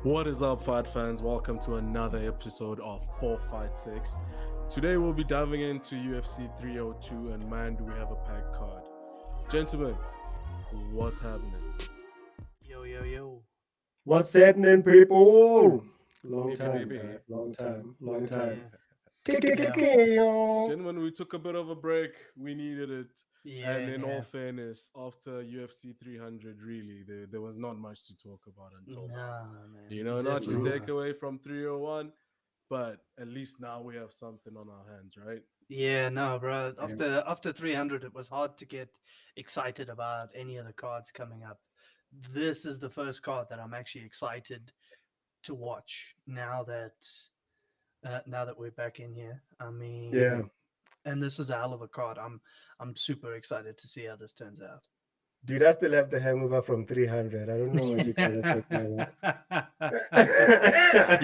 What is up, fight fans? Welcome to another episode of Forfightssake. Today we'll be diving into UFC 302, and man, do we have a packed card. Gentlemen, what's happening? Yo, yo, yo. What's happening, people? Long Baby, time, baby. guys. Long time. Long time. Yeah, yeah, Kick. Gentlemen, we took a bit of a break. We needed it. And yeah, in all yeah. fairness, after UFC 300, really, there was not much to talk about until now. No, man, Not to definitely Mhm. take not. away from 301, but at least now we have something on our hands, right? Yeah, no, bro. Yeah. After 300, it was hard to get excited about any of the cards coming up. This is the first card that I'm actually excited to watch now that we're back in here. I Yeah. mean, and this is a hell of a card. I'm super excited to see how this turns out. Dude, I still have the hangover from 300. I don't know what you guys are talking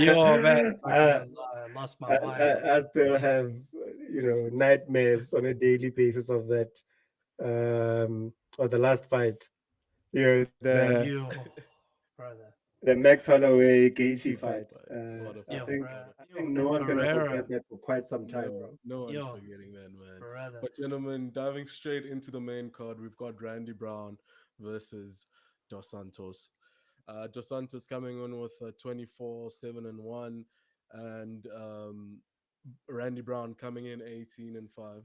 Yo, man, about. not gonna lie, I lost my mind. I still have, nightmares on a daily basis of that, of the last fight. The Yo, brother. Max Holloway Gaethje What a fight. fight. What a I Yo, fight. think What bro. a I fight. think Yo, no and one's gonna forget Pereira. that for quite some time, No, bro. no one's Yo, forgetting that, man. brother. But gentlemen, diving straight into the main card, we've got Randy Brown versus Dos Santos. Dos Santos coming on with a 24-7-1, and Randy Brown coming in 18-5.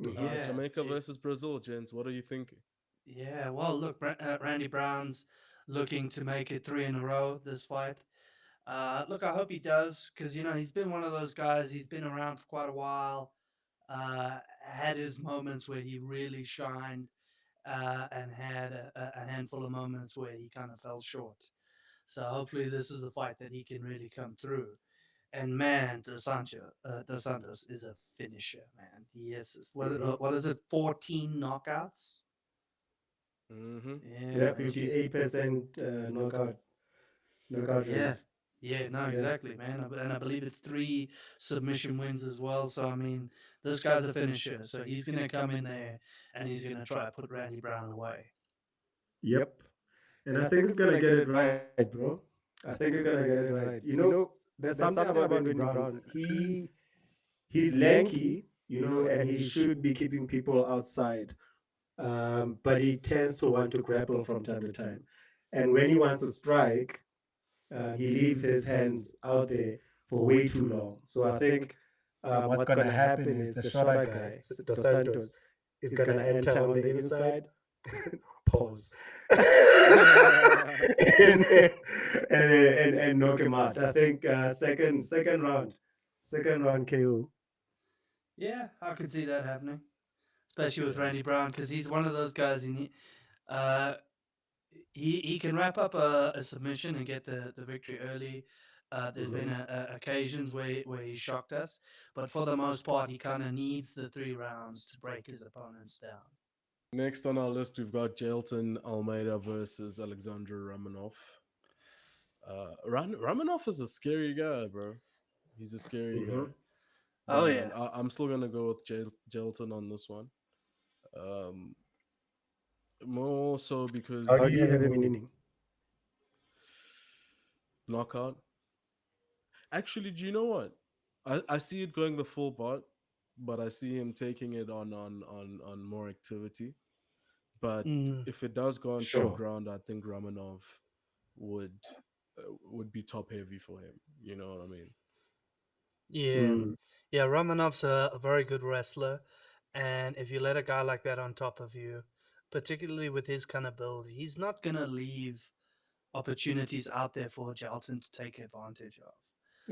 Mhm. Yeah, Jamaica shit. versus Brazil, gents. What are you thinking? Yeah, well, look, Randy Brown's looking to make it three in a row this fight. Look, I hope he does because he's been one of those guys. He's been around for quite a while. Had his moments where he really shined, and had a handful of moments where he kind of fell short. So hopefully, this is a fight that he can really come through. And man, Dos Santos is a finisher, man. Yes, Mhm. what is it? 14 knockouts. Mm-hmm. Yeah, Yeah, bro. 58% knockout Yeah, rate. yeah, no, Yeah. exactly, man. And I believe it's three submission wins as well. So I mean, this guy's a finisher. So he's gonna come in there and he's gonna try to put Randy Brown away. Yep. And I think he's gonna get it right, bro. I think he's gonna get it right. There's something about Randy Brown. He's lanky, and he should be keeping people outside. But he tends to want to grapple from time to time. And when he wants to strike, he leaves his hands out there for way too long. So I think what's going to happen is the shorter guy, Dos Santos, is going to enter on the inside. Pause. and, and knock him out. I think second round KO. Yeah, I could see that happening, especially with Randy Brown because he's one of those guys. Uh, he can wrap up a submission and get the victory early. There's been Mhm. occasions where he shocked us, but for the most part, he kind of needs the 3 rounds to break his opponents down. Next on our list, we've got Jailton Almeida versus Alexander Romanov. Romanov is a scary guy, bro. He's a scary Mhm. guy. Oh But yeah, I'm still gonna go with Jailton on this one. Um, More so How do because you have him winning? knockout. Actually, do you know what? I see it going the full but I see him taking it on more activity. But mm, if it does go on third Sure. round, I think Romanov would would be top heavy for him. You know what I mean? yeah, Mm. yeah. Romanov's a very good wrestler, and if you let a guy like that on top of you, particularly with his kind of build, he's not gonna leave opportunities out there for Jalton to take advantage of.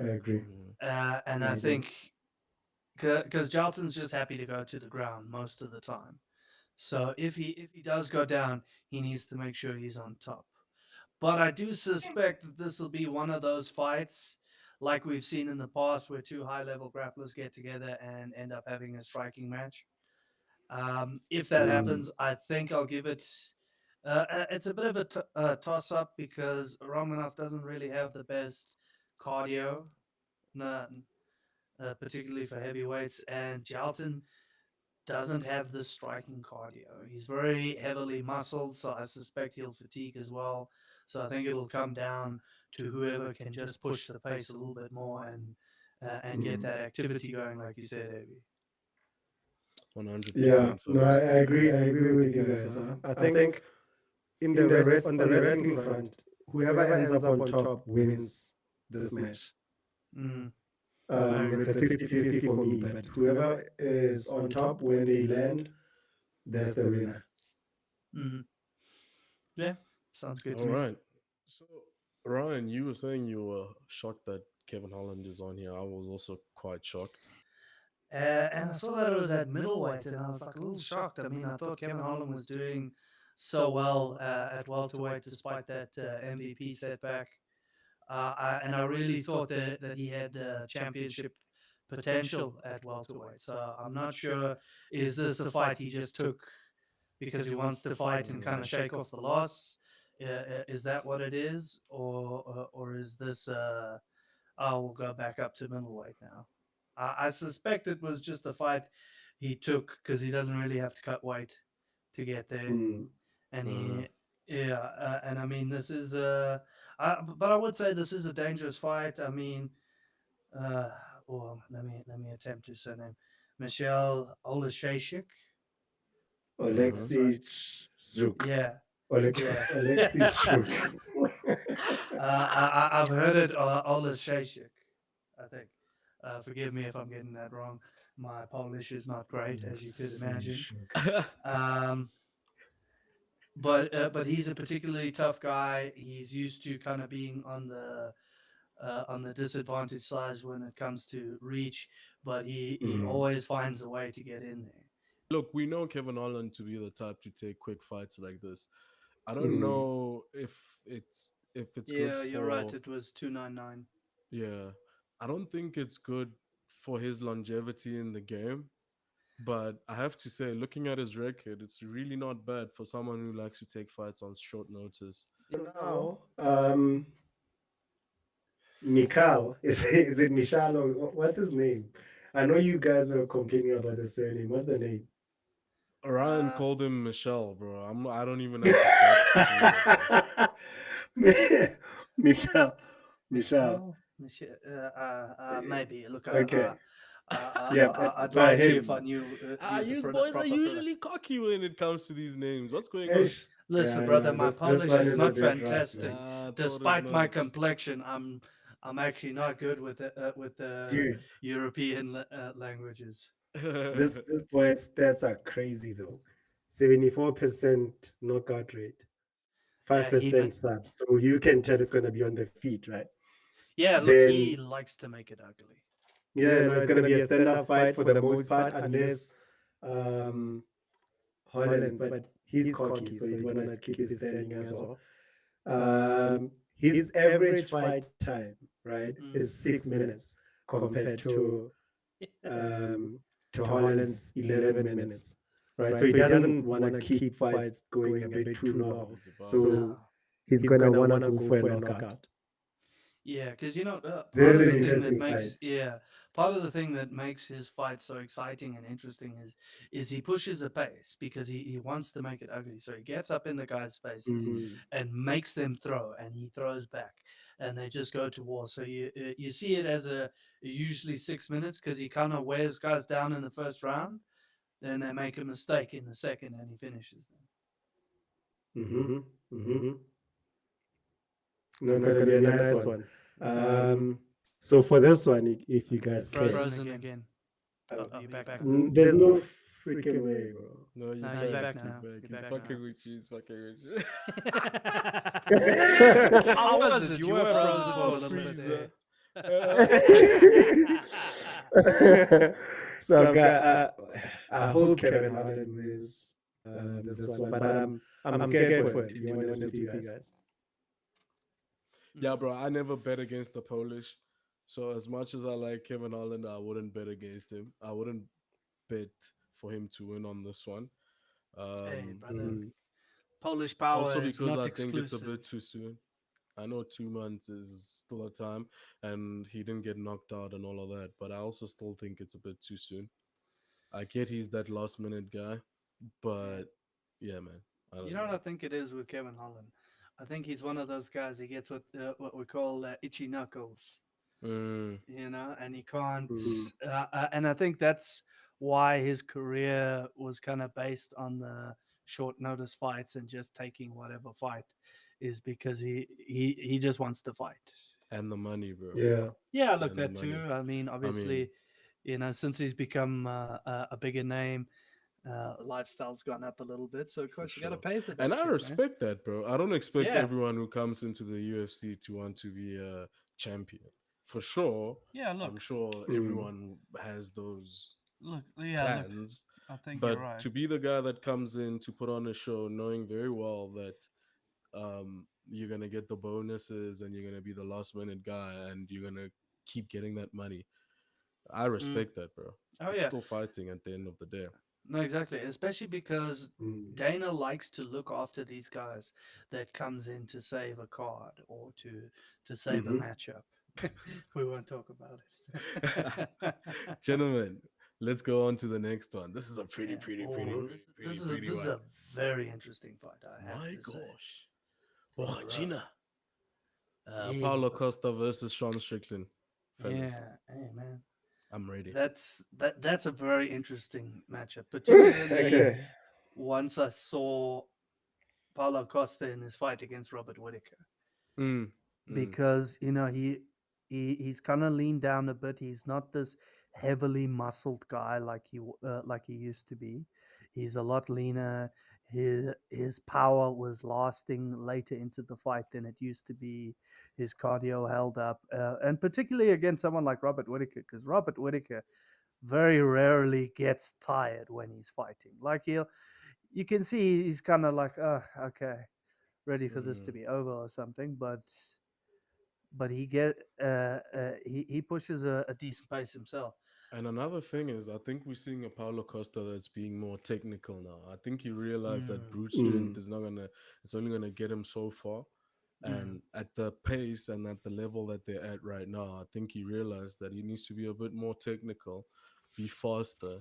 I agree. Yeah. And I I agree. think because Jalton's just happy to go to the ground most of the time. So if he does go down, he needs to make sure he's on top. But I do suspect that this will be one of those fights like we've seen in the past where two high level grapplers get together and end up having a striking match. If that Mm. happens, I think I'll give it. It's a bit of toss up because Romanov doesn't really have the best cardio, no, particularly for heavyweights, and Jalton doesn't have the striking cardio. He's very heavily muscled, so I suspect he'll fatigue as well. So I think it'll come down to whoever can just push the pace a little bit more and get that activity going, like you said, Abby. Yeah, 100% no, folks. I agree. I agree with you guys. I think in the rest on the wrestling front, whoever ends up on top wins this match. Mm, I It's a agree. 50-50 for me, but whoever is on top when they land, that's the winner. Mm, yeah, sounds good to All me. right. So, Ryan, you were saying you were shocked that Kevin Holland is on here. I was also quite shocked. And I saw that it was at middleweight, and I was like a little shocked. I mean, I thought Kevin Holland was doing so well at welterweight despite that MVP setback. And I really thought that he had championship potential at welterweight. So I'm not sure, is this a fight he just took because he wants to fight and kind of shake off the loss? Is that what it is, or is this? I will go back up to middleweight now. I suspect it was just a fight he took because he doesn't really have to cut weight to get there, Mm. and Uh, and I mean this is but I would say this is a dangerous fight. I mean, uh, well, let me attempt his surname, Michelle Olashashik. uh-huh. That's right. Alexei Zuk. Yeah, yeah. Alexei Zuk. I've heard it, Olashashik, I think. Forgive me if I'm getting that wrong. My Polish is not great, as you could Alexei imagine. Zuk. Um, but he's a particularly tough guy. He's used to kind of being on the disadvantaged side when it comes to reach, but he Mm. always finds a way to get in there. Look, we know Kevin Holland to be the type to take quick fights like this. I don't Mm. know if it's good Yeah, you're right. for, It was 299. yeah. I don't think it's good for his longevity in the game. But I have to say, looking at his record, it's really not bad for someone who likes to take fights on short notice. So now, Mikal, is it Michal or what's his name? I know you guys are complaining about the surname. What's the name? Ryan Uh, called him Michelle, bro. I don't even have the guts to do that, bro. Michelle. Michelle. well, maybe. Look, Okay. Yeah, I'd lie but to you if him. I knew the You boys are proper pronunciation. usually cocky when it comes to these names. What's going on? Ish. Listen, Yeah, brother, no, my this Polish one is is a not bit rough, fantastic. man. Nah, I thought as Despite my much. complexion, I'm actually not good with the Dude, European languages. this boy's stats are crazy though. 74% knockout rate, Yeah, he 5% subs. So you can tell it's gonna be on the feet, right? yeah. Look, he Then likes to make it ugly. yeah, no, it's gonna be a stand-up fight for the most part, unless um Holland, but he's cocky, so he'd wanna keep his standing as well. His average fight time, right, is Mm. 6 minutes compared to Holland's 11 minutes, right? So he doesn't want to keep fights going a bit too long. He's about it. So No. he's gonna want to go for a knockout. Yeah, because part This of is the an thing that interesting makes fight. part of the thing that makes his fight so exciting and interesting is he pushes the pace because he wants to make it ugly. So he gets up in the guys' faces Mm, and makes them throw, and he throws back, and they just go to war. So you see it as a usually 6 minutes because he kind of wears guys down in the first round, then they make a mistake in the second, and he finishes them. mm-hmm, mm-hmm. No, it's gonna be a nice one. So for this one, if you guys can, Frozen again. Oh, you're back now. there's no freaking way, bro. No, you No, back. you're back You now. back. You're He's back fucking now. with you. He's fucking with you. How was it? You were frozen for a little bit Freezer. So I've got. I hope Kevin Holland wins this one, but I'm scared for it. To be honest with you guys. Yeah, bro. I never bet against the Polish. So as much as I like Kevin Holland, I wouldn't bet against him. I wouldn't bet for him to win on this one. Hey, Um, brother. Mm. Polish power Also is because not I think it's a exclusive. bit too soon. I know 2 months is still a time, and he didn't get knocked out and all of that. But I also still think it's a bit too soon. I get he's that last minute guy, Yeah. but yeah, man, I You don't know what know. I think it is with Kevin Holland? I think he's one of those guys. He gets what we call itchy knuckles, Mm, and he can't. Mm. And I think that's why his career was kind of based on the short notice fights and just taking whatever fight, is because he just wants to fight. and the money, bro. Yeah. Yeah, look, And the that money. too. I mean, I mean, obviously, since he's become a bigger name, lifestyle's gone up a little bit. So of for course you got to sure. pay for And that I shit, man. respect that, bro. I don't expect Yeah, everyone who comes into the UFC to want to be a champion. For sure, yeah. I'm Look, sure Mm. everyone has those look. plans. I think you're But right. to be the guy that comes in to put on a show, knowing very well that you're gonna get the bonuses and you're gonna be the last minute guy and you're gonna keep getting that money, I Mm. respect that, bro. Oh It's yeah, still fighting at the end of the day. no, exactly. Especially because Mm. Dana likes to look after these guys that comes in to save a card or to save a Mm-hmm. matchup. We won't talk about it. Gentlemen, let's go on to the next one. This is a pretty, Yeah. pretty, pretty, Oh, Mm-hmm. pretty, this pretty, is a pretty this is one. a very interesting fight, I have My to say, gosh. bro. Borrachina. Hey, Paulo bro. Costa versus Sean Strickland. Fellas, Yeah. Hey, man. I'm ready. That's a very interesting matchup, particularly Okay. once I saw Paulo Costa in his fight against Robert Whitaker, Mm, mm, because he's kind of leaned down a bit. He's not this heavily muscled guy like he used to be. He's a lot leaner. His power was lasting later into the fight than it used to be. His cardio held up, and particularly against someone like Robert Whitaker, because Robert Whitaker very rarely gets tired when he's fighting. Like you can see he's kind of like, oh, okay, ready for this to mm. be over or something. But he pushes a decent pace himself. And another thing is, I think we're seeing a Paulo Costa that's being more technical now. I think he realized that Mm, brute strength Mm. is not gonna, it's only gonna get him so far. mm, And at the pace and at the level that they're at right now, I think he realized that he needs to be a bit more technical, be faster,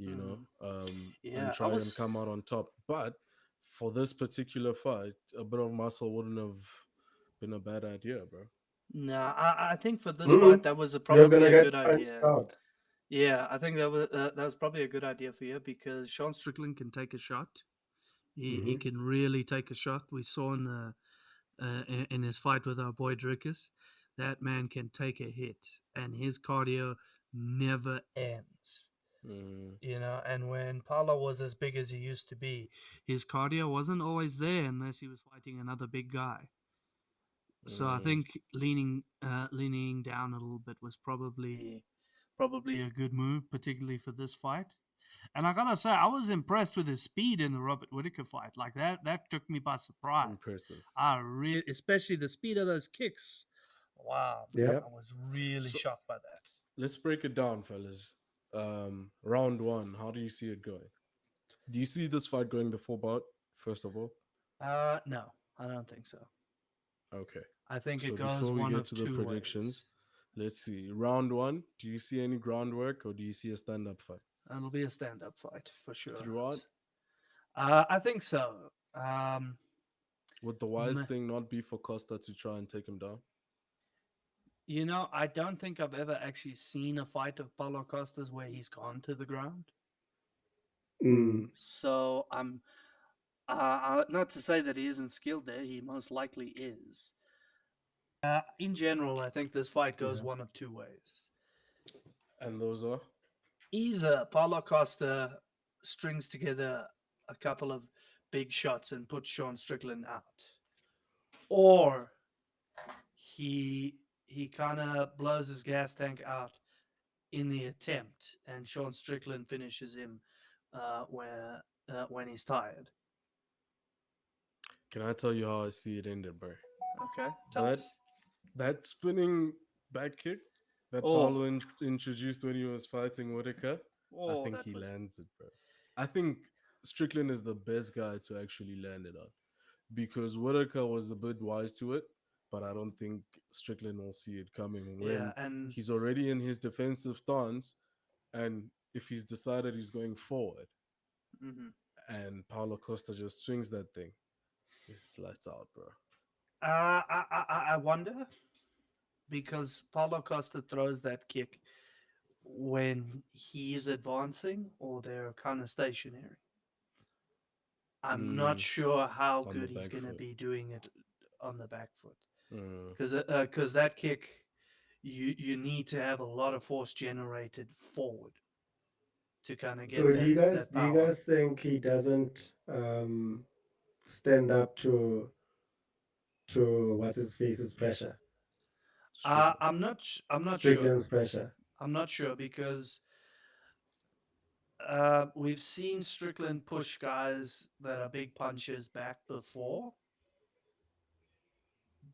mm. and Yeah, I try and was. come out on top. But for this particular fight, a bit of muscle wouldn't have been a bad idea, bro. Nah, I think for this Mm-hmm. fight that was He was probably gonna a good get punched idea. out. Yeah, I think that was probably a good idea for you because Sean Strickland can take a shot. He Mm-hmm. can really take a shot. We saw in his fight with our boy Drickus, that man can take a hit, and his cardio never ends. Mm, And when Paulo was as big as he used to be, his cardio wasn't always there unless he was fighting another big guy. So I mm. think leaning down a little bit was probably a good move, particularly for this fight. And I gotta say, I was impressed with his speed in the Robert Whitaker fight. Like that took me by surprise. Impressive. Especially the speed of those kicks. Wow, man, Yep. I was really So shocked by that. let's break it down, fellas. Round one, how do you see it going? Do you see this fight going the full bout, first of all? No, I don't think so. Okay. I think it So goes before we one get of to the two ways. predictions, let's see. Round one, do you see any groundwork or do you see a stand up fight? It'll be a stand-up fight for sure. Throughout, I think so. would the wise thing not be for Costa to try and take him down? I don't think I've ever actually seen a fight of Paulo Costa's where he's gone to the ground. Mm. So I'm not to say that he isn't skilled there. He most likely is. In general, I think this fight goes Yeah. one of two ways. And those are? Either Paulo Costa strings together a couple of big shots and puts Sean Strickland out, or he kind of blows his gas tank out in the attempt, and Sean Strickland finishes him when he's tired. Can I tell you how I see it ended, bro? Okay, tell That us. that spinning back kick that Oh, Paulo introduced when he was fighting Whitaker, I think that he was. lands it, bro. I think Strickland is the best guy to actually land it on because Whitaker was a bit wise to it, but I don't think Strickland will see it coming Yeah, when and he's already in his defensive stance, and if he's decided he's going forward, mhm. and Paulo Costa just swings that thing. It's lights out, bro. I wonder because Paulo Costa throws that kick when he is advancing or they're kind of stationary. I'm not Mm, sure how on the good he's back going to foot. be doing it on the back foot Mm. because that kick you need to have a lot of force generated forward to kind of get So that do you power. guys think he doesn't stand up to what's his face's pressure, Strickland. I'm not sure. Strickland's pressure? I'm not sure because we've seen Strickland push guys that are big punchers back before.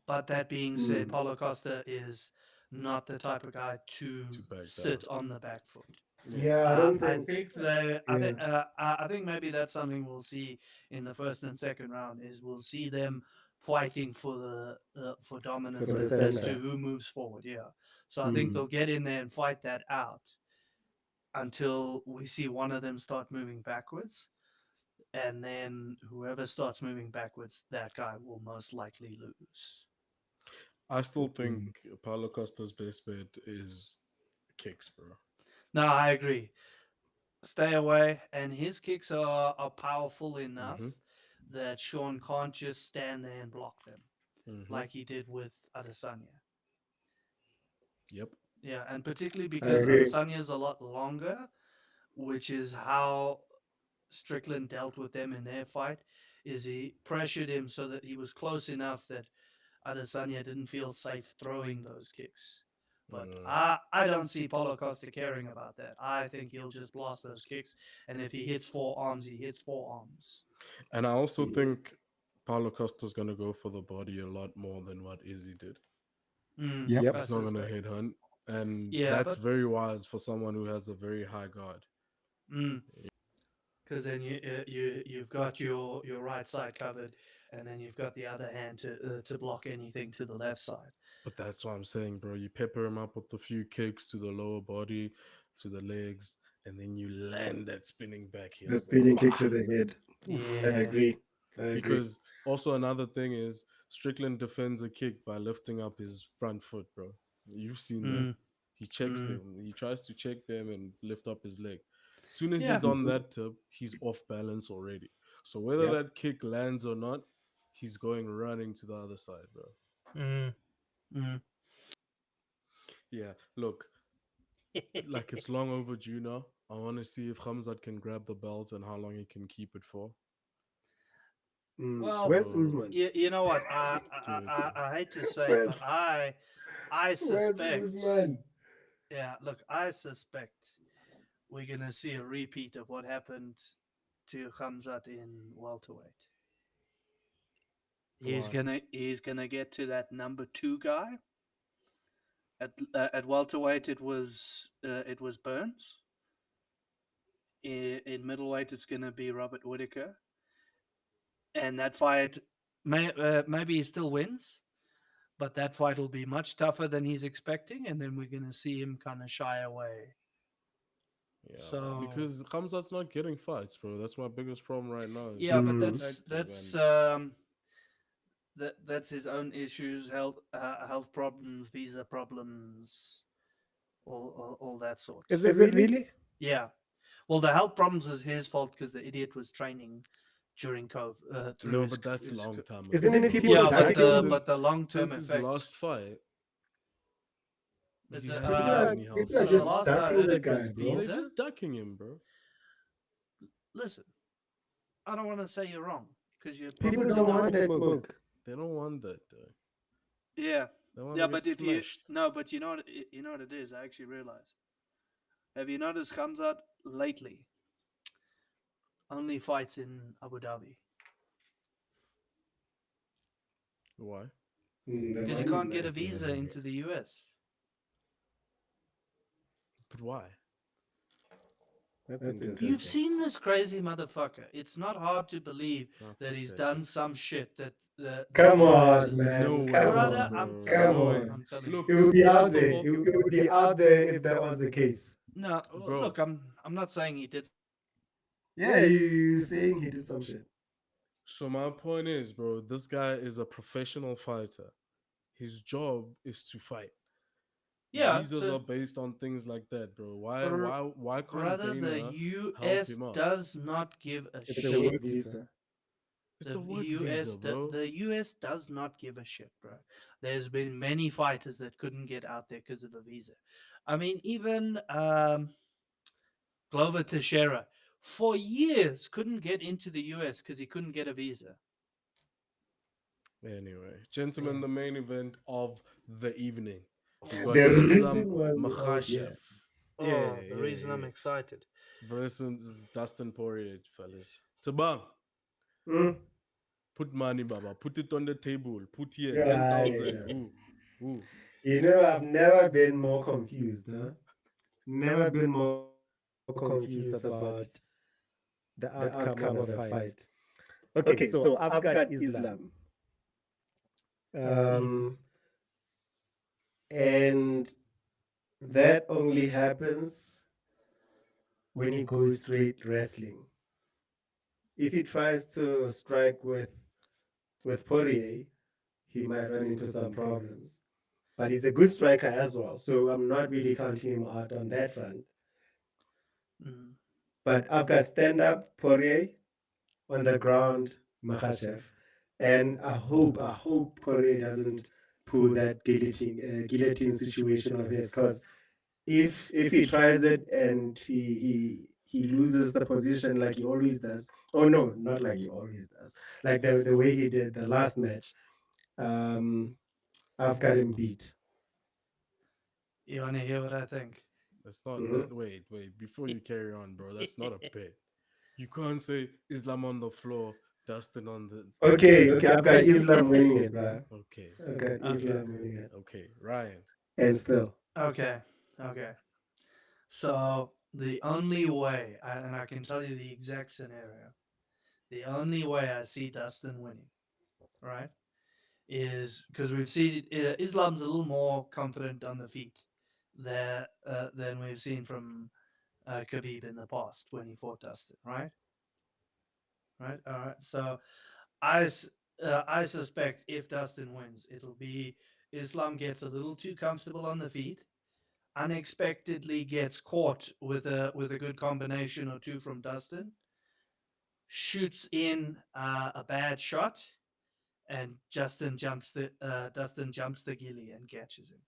But that being said, Mm. Paulo Costa is not the type of guy to To back down. sit on the back foot. Yeah. Yeah, I don't I think. think they, Yeah. I think maybe that's something we'll see in the first and second round. Is we'll see them fighting for for For dominance the as to center. who moves forward. Yeah, so I think Mm. they'll get in there and fight that out until we see one of them start moving backwards, and then whoever starts moving backwards, that guy will most likely lose. I still think Mm. Paulo Costa's best bet is kicks, bro. No, I agree. Stay away, and his kicks are powerful enough Mm-hmm. that Sean can't just stand there and block them Mm-hmm. like he did with Adesanya. Yep. Yeah, and particularly I because agree. Adesanya is a lot longer, which is how Strickland dealt with them in their fight. Is he pressured him so that he was close enough that Adesanya didn't feel safe throwing those kicks. But Mm. I don't see Paulo Costa caring about that. I think he'll just blast those kicks, and if he hits forearms, he hits forearms. And I also Mm. think Paulo Costa's gonna go for the body a lot more than what Izzy did. Yep. I He's not gonna suspect. hit hunt, and Yeah, that's but very wise for someone who has a very high guard. because then you've got your right side covered, and then you've got the other hand to block anything to the left side. But that's what I'm saying, bro. You pepper him up with a few kicks to the lower body, to the legs, and then you land that spinning back The heel. spinning Bah! kick to the head. Oof, I Yeah. agree. I agree. Because also another thing is Strickland defends a kick by lifting up his front foot, bro. You've seen that. Mm, He checks mm. them. He tries to check them and lift up his leg. As soon as Yeah. he's on Mhm. that tip, he's off balance already. So whether Yep. that kick lands or not, he's going running to the other side, bro. Mm, mm. Yeah, look, like it's long overdue now. I want to see if Hamzat can grab the belt and how long he can keep it for. Mm. Well, Where's So Usman? you know what? do it too. I hate to say it, but Where's I Where's suspect. Usman? Yeah, look, I suspect we're gonna see a repeat of what happened to Khamzat in welterweight. Why? He's gonna get to that number two guy. At welterweight, it was Burns. In middleweight, it's gonna be Robert Whitaker, and that fight maybe he still wins, but that fight will be much tougher than he's expecting, and then we're gonna see him kind of shy away. Yeah, So because Hamzat's not getting fights, bro. That's my biggest problem right now. Is yeah, he's but Mm. inactive, and that's his own issues, health problems, visa problems, all that Is sorts. it really? Yeah. Well, the health problems was his fault because the idiot was training during COVID through no, but that's long time Isn't ago, it bro. people yeah, I think ducking? but the long term since his last effects. fight, It's he a, hasn't had any health People are so the just issues. last I ducking heard the it guy, was bro. They're visa. just ducking him, bro. Listen, I don't want to say you're wrong because you're People probably don't not. want that smoke. They don't want that, though. Yeah, They want yeah, to get but if you smashed. no, but you know what it is. I actually realized. Have you noticed comes out lately? Only fights in Abu Dhabi Why? Mm, the because he money's can't get a nice in visa Abu Dhabi. into the US. But why? That's You've interesting. seen this crazy motherfucker. It's not hard to believe Nah, that fuck he's that done shit. some shit that the Come US on, is. No man. Come ways, Brother, on. I'm bro. Come telling No you. way. on. I'm telling you. Look, It would be out first of there. all, It would be out there if that was the case. No, bro, look, I'm not saying he did. Yeah, you saying he did some shit. So my point is, bro, this guy is a professional fighter. His job is to fight. Yeah, Visas so are based on things like that, bro. Why br- why why can't brother, the Dana help US him out? does not give a It's a work shit. visa. It's a work visa, bro. The US does not give a shit, bro. There's been many fighters that couldn't get out there because of a visa. I mean, even Glover Teixeira for years couldn't get into the US because he couldn't get a visa. Anyway, gentlemen, Yeah. the main event of the evening. We've got The Islam reason why we all Makhachev. here. Yeah, Oh, the yeah, reason I'm yeah. excited. Versus Dustin Poirier, fellas. Tabang, Mm. put money, Baba. Put it on the table. Put here Yeah, 10,000. yeah. Who? I've never been more confused, huh? Never been more confused about the outcome of a fight. Okay, so I've got Islam. Um, and that only happens when he goes straight wrestling. If he tries to strike with Poirier, he might run into some problems. But he's a good striker as well, so I'm not really counting him out on that front. Mm. But I've got stand up Poirier, on the ground Makhachev, and I hope Poirier doesn't pull that guillotine situation of his, because if he tries it and he loses the position like he always does, oh no, not like he always does, like the way he did the last match, um, I've got him beat. You want to hear what I think? That's not Mhm. that. Wait. Before you I- carry on, bro, that's not a bet. You can't say Islam on the floor, Dustin on the Okay, side. I've got Islam winning it, bro. Okay, I've got okay, Islam winning it, okay. Ryan, and still. okay, okay. So the only way, and I can tell you the exact scenario, the only way I see Dustin winning, right, is because we've seen Islam's a little more confident on the feet there than we've seen from Khabib in the past when he fought Dustin, right? Right. All right. So I I suspect if Dustin wins, it'll be Islam gets a little too comfortable on the feet, unexpectedly gets caught with a good combination or two from Dustin, shoots in a bad shot, and Dustin jumps the gilly and catches him.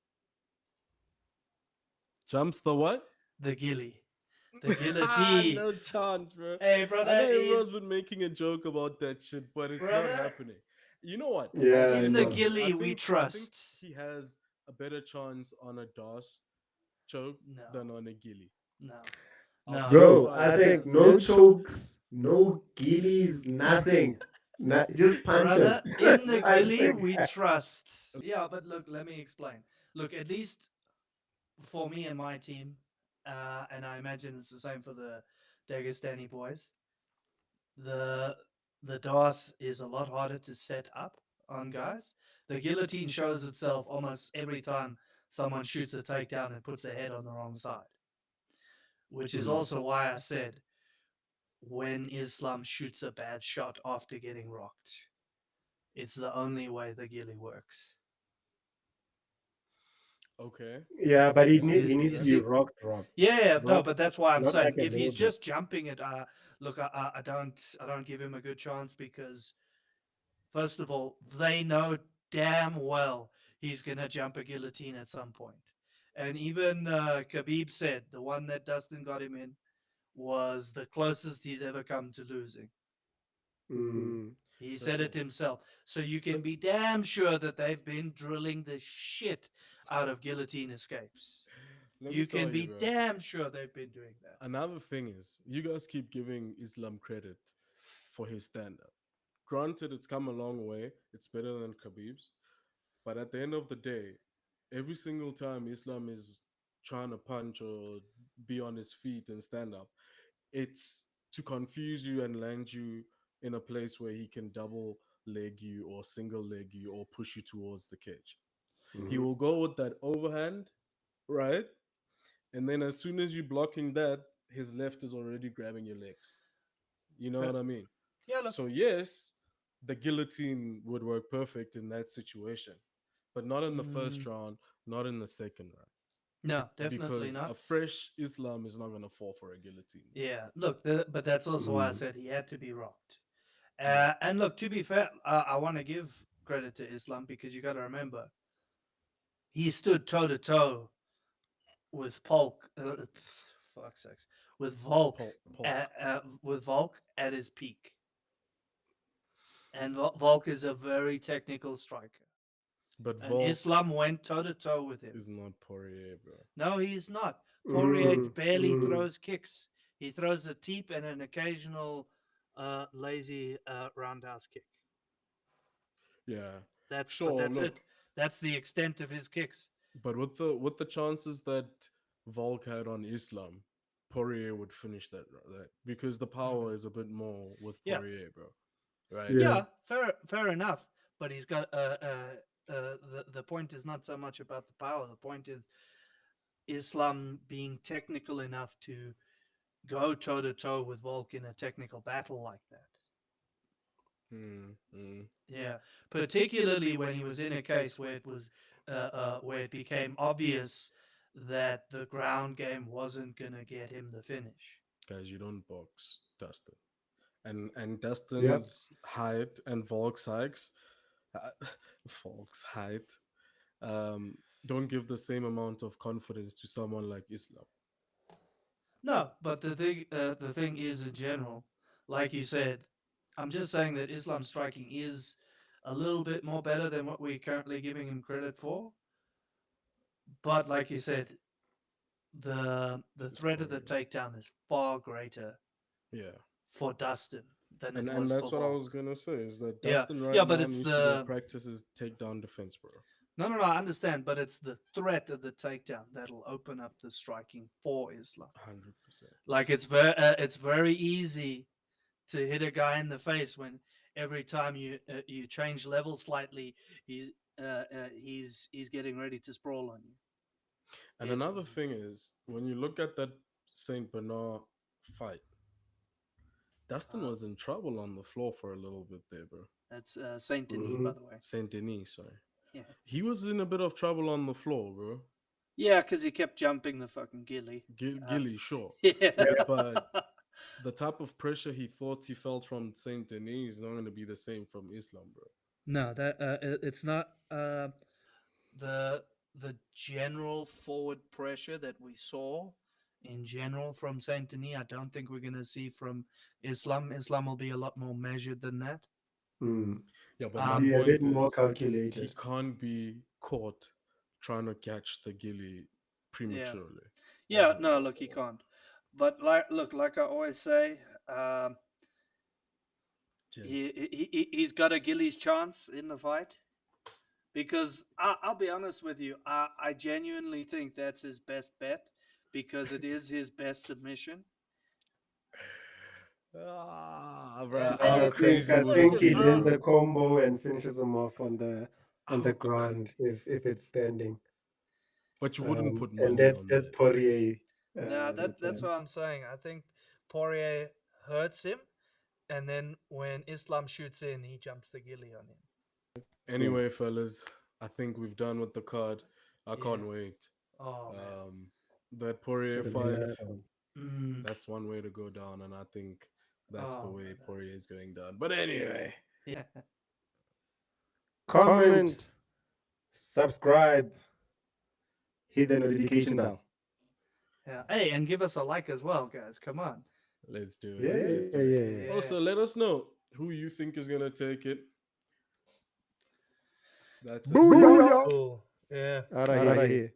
jumps the what? The gilly, the guillotine. No chance, bro. Hey, I know brother, everyone's been making a joke about that shit, but it's not brother, happening. You know what? I'll Yeah, say I in the know. something. I gilly we think I think trust. he has a better chance on a DOS choke than No, on a gilly. no, I'll no, tell you Bro, why I think because no chokes, no gillies, nothing. Not, just punch him. brother, in the I gilly think. we trust. Yeah, but look, let me explain. Look, at least for me and my team, and I imagine it's the same for the Dagestani boys. The the DOS is a lot harder to set up on guys. The guillotine shows itself almost every time someone shoots a takedown and puts their head on the wrong side, which is Mm. also why I said when Islam shoots a bad shot after getting rocked, it's the only way the gilly works. okay, Yeah, but he needs You to be see? rocked, Yeah, yeah, no, not but that's why I'm not saying like a if little he's bit. just jumping it, look, I don't give him a good chance because first of all, they know damn well he's gonna jump a guillotine at some point, and even Khabib said the one that Dustin got him in was the closest he's ever come to losing. Mm. mm, He said it listen. himself. So you can Let, be damn sure that they've been drilling the shit out of guillotine escapes. let me You tell can you, be bro. damn sure they've been doing that. Another thing is, you guys keep giving Islam credit for his stand up. Granted, it's come a long way. It's better than Khabib's. But at the end of the day, every single time Islam is trying to punch or be on his feet and stand up, it's to confuse you and land you in a place where he can double leg you or single leg you or push you towards the cage. He Mhm. will go with that overhand, right? And then as soon as you're blocking that, his left is already grabbing your legs. You know Okay. what I mean? Yeah, look. So yes, the guillotine would work perfect in that situation, but not in the first Mm, round, not in the second round, no, definitely because a not. fresh Islam is not going to fall for a guillotine. Yeah, look, but that's also why I Mm. said he had to be rocked. Yeah, And look, to be fair, I want to give credit to Islam because you got to remember he stood toe to toe with Polk. Fuck sakes, with Volk, Polk. with Volk at his peak, and Volk is a very technical striker, But and Volk Islam went toe to toe with him. is not Poirier, bro. No, he's not. Poirier Mm. barely Mm. throws kicks. He throws a teep and an occasional lazy roundhouse kick. Yeah, But sure. that's it. Look, That's the extent of his kicks. but with the chances that Volk had on Islam, Poirier would finish that because the Mm. power is a bit more with Yeah, Poirier, bro. Right? Yeah. yeah, fair enough. But he's got the point is not so much about the power. The point is Islam being technical enough to go toe to toe with Volk in a technical battle like that. Mm, mm. Yeah, particularly when he was in a case where it was where it became obvious that the ground game wasn't gonna get him the finish. Guys, you don't box Dustin, and Yep. Dustin's height and Volk's height, uh, Volk's height, don't give the same amount of confidence to someone like Islam. No, but the thing is in general, like you said, I'm just saying that Islam striking is a little bit more better than what we're currently giving him credit for. But like you said, the This is threat of the Poirier. takedown is far greater Yeah, for Dustin than it and was for that's what I was Volk. gonna say is that Yeah, Dustin right yeah, but now it's needs to go the practice his takedown defense, bro. no, I understand, but it's the threat of the takedown that'll open up the striking for Islam. 100%. Like it's very easy to hit a guy in the face when every time you change level slightly, he's he's getting ready to sprawl on you. And It's another thing is when you look at that Saint Bernard fight, Dustin uh, was in trouble on the floor for a little bit there, bro. that's Saint Denis, Mm-hmm. by the way. Saint Denis, sorry. Yeah, He was in a bit of trouble on the floor, bro. yeah, because he kept jumping the fucking gilly. Gilly, sure. Yeah. Yep. But the type of pressure he thought he felt from Saint Denis is not going to be the same from Islam, bro. No, that it's not the the general forward pressure that we saw in general from Saint Denis. I don't think we're going to see from Islam. Islam will be a lot more measured than that. Mm. Yeah, but my Be a bit point more is he calculated. can't be caught trying to catch the Gilly Yeah, prematurely. yeah. No, look, he can't. But like I always say, Yeah. he's got a Gillies chance in the fight because I'll be honest with you, I genuinely think that's his best bet because it is his best submission. Ah, bro, And And how crazy I would it think listen, he be, lands bro? a combo and finishes him off on the How, ground if it's standing. but you wouldn't put And money on that's that. Poirier now that that's time. what I'm saying. I think Poirier hurts him, and then when Islam shoots in, he jumps the gilly on him. It's good. Anyway, fellas, I think we've done with the card. I Yeah. can't wait. Oh man. That It's Poirier gonna be fight, another one. Mm. that's one way to go down, and I think that's the Oh way man. Poirier is going down. But anyway, Yeah. Comment, subscribe, hit the notification bell. Yeah. Hey, and give us a like as well, guys. Come on. let's do it. Yeah, Let's yeah, do it. yeah, yeah. Also, let us know who you think is gonna take it. That's it. Booyah! Cool. Yeah. Out of here.